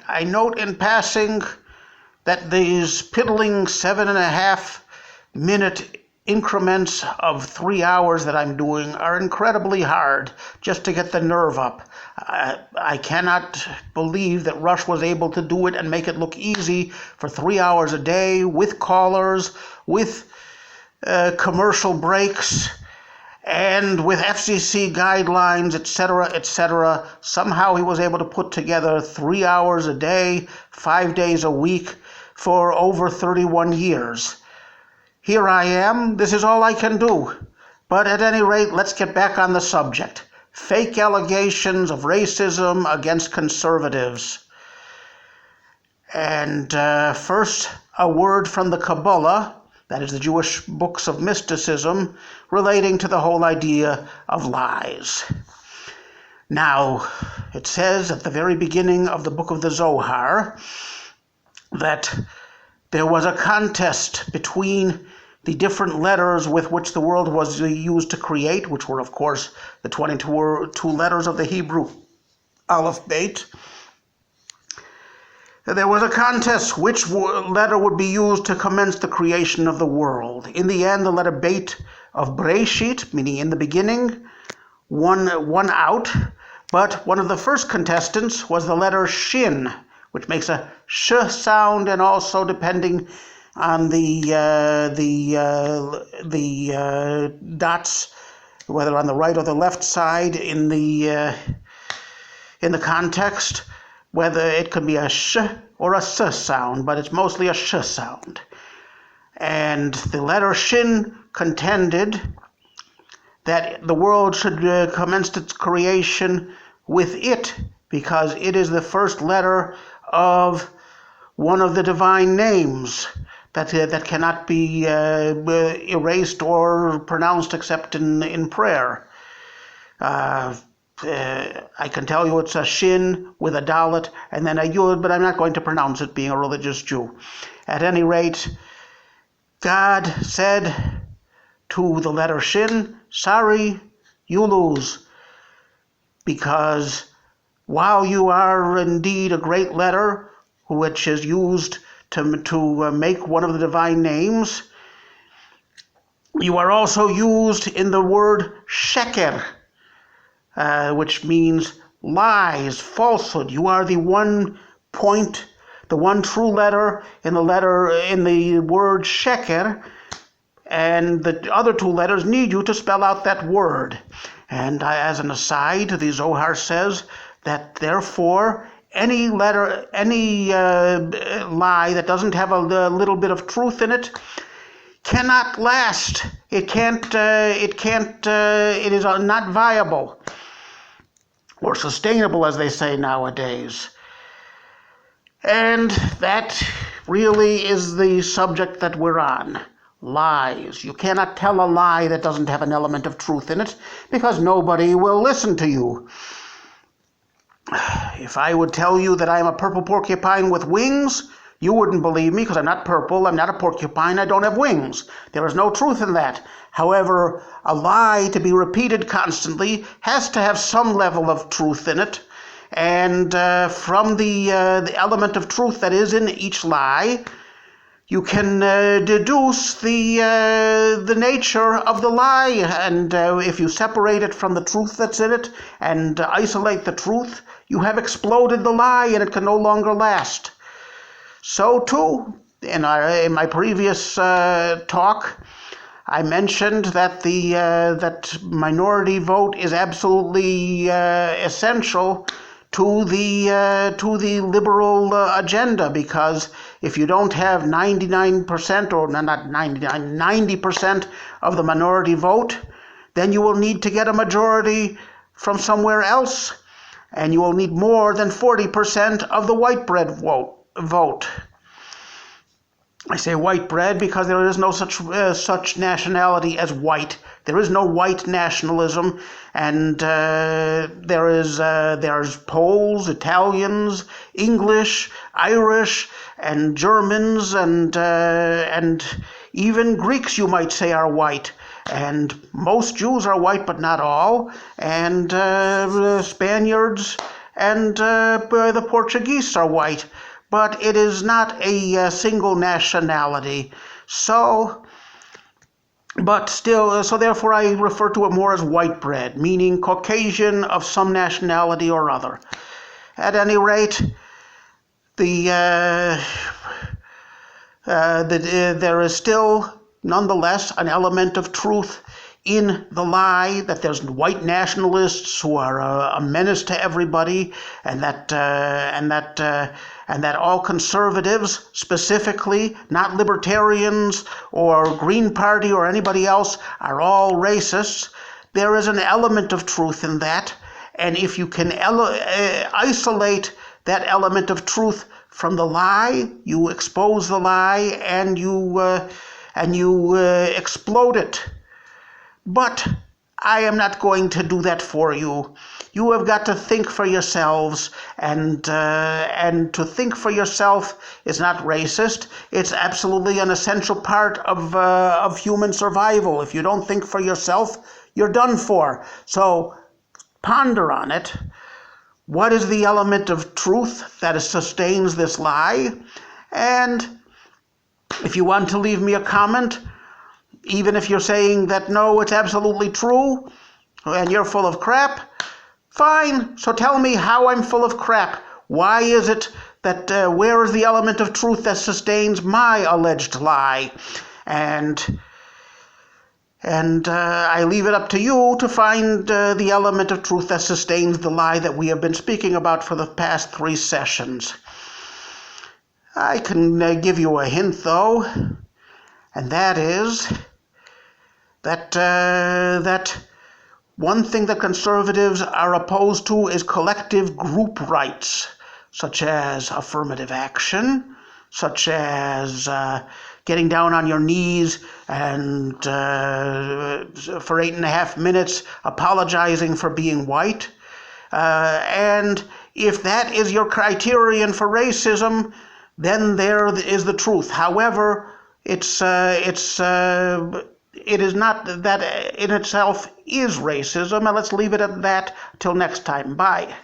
I note in passing that these piddling 7.5-minute increments of 3 hours that I'm doing are incredibly hard just to get the nerve up. I cannot believe that Rush was able to do it and make it look easy for 3 hours a day with callers, with commercial breaks, and with FCC guidelines, etc., etc. Somehow he was able to put together 3 hours a day, 5 days a week for over 31 years. Here I am. This is all I can do. But at any rate, let's get back on the subject. Fake allegations of racism against conservatives. And first, a word from the Kabbalah, that is the Jewish books of mysticism, relating to the whole idea of lies. Now, it says at the very beginning of the book of the Zohar that there was a contest between the different letters with which the world was used to create, which were, of course, the 22 letters of the Hebrew alphabet. There was a contest which letter would be used to commence the creation of the world. In the end, the letter Beit of Breshit, meaning in the beginning, won out. But one of the first contestants was the letter Shin, which makes a sh sound, and also depending on the dots, whether on the right or the left side in the context, whether it could be a sh or a s sound, but it's mostly a sh sound. And the letter Shin contended that the world should commence its creation with it, because it is the first letter of one of the divine names that cannot be erased or pronounced except in prayer. I can tell you it's a shin with a dalet and then a yud, but I'm not going to pronounce it, being a religious Jew. At any rate, God said to the letter shin, sorry, you lose, because while you are indeed a great letter, which is used to make one of the divine names, you are also used in the word sheker, which means lies, falsehood. You are the one true letter in the word sheker, and the other two letters need you to spell out that word. And as an aside, the Zohar says that therefore any lie that doesn't have a little bit of truth in it cannot last. It is not viable or sustainable, as they say nowadays. And that really is the subject that we're on. Lies. You cannot tell a lie that doesn't have an element of truth in it, because nobody will listen to you. If I would tell you that I am a purple porcupine with wings, you wouldn't believe me, because I'm not purple, I'm not a porcupine, I don't have wings. There is no truth in that. However, a lie to be repeated constantly has to have some level of truth in it. And from the element of truth that is in each lie, you can deduce the nature of the lie. And if you separate it from the truth that's in it and isolate the truth, you have exploded the lie and it can no longer last. So too, in my previous talk, I mentioned that that minority vote is absolutely essential to the liberal agenda, because if you don't have 99% or not 99, 90% of the minority vote, then you will need to get a majority from somewhere else, and you will need more than 40% of the white bread vote. I say white bread because there is no such nationality as white. There is no white nationalism, and there's Poles, Italians, English, Irish, and Germans, and even Greeks, you might say, are white. And most Jews are white, but not all. And Spaniards and the Portuguese are white, but it is not a single nationality. So, but still, so therefore I refer to it more as white bread, meaning Caucasian of some nationality or other. At any rate, there is still, nonetheless, an element of truth in the lie that there's white nationalists who are a menace to everybody, and that all conservatives, specifically, not libertarians or Green Party or anybody else, are all racists. There is an element of truth in that, and if you can isolate that element of truth from the lie, you expose the lie and you explode it. But I am not going to do that for you. You have got to think for yourselves, and to think for yourself is not racist. It's absolutely an essential part of human survival. If you don't think for yourself, you're done for. So ponder on it. What is the element of truth that sustains this lie? And if you want to leave me a comment, even if you're saying that no, it's absolutely true, and you're full of crap, fine. So tell me how I'm full of crap. Why is it that, where is the element of truth that sustains my alleged lie? And I leave it up to you to find the element of truth that sustains the lie that we have been speaking about for the past 3 sessions. I can give you a hint, though, and that is that one thing that conservatives are opposed to is collective group rights, such as affirmative action, such as getting down on your knees and for 8.5 minutes apologizing for being white. And if that is your criterion for racism, then there is the truth. However, it is not that in itself is racism, and let's leave it at that till next time. Bye.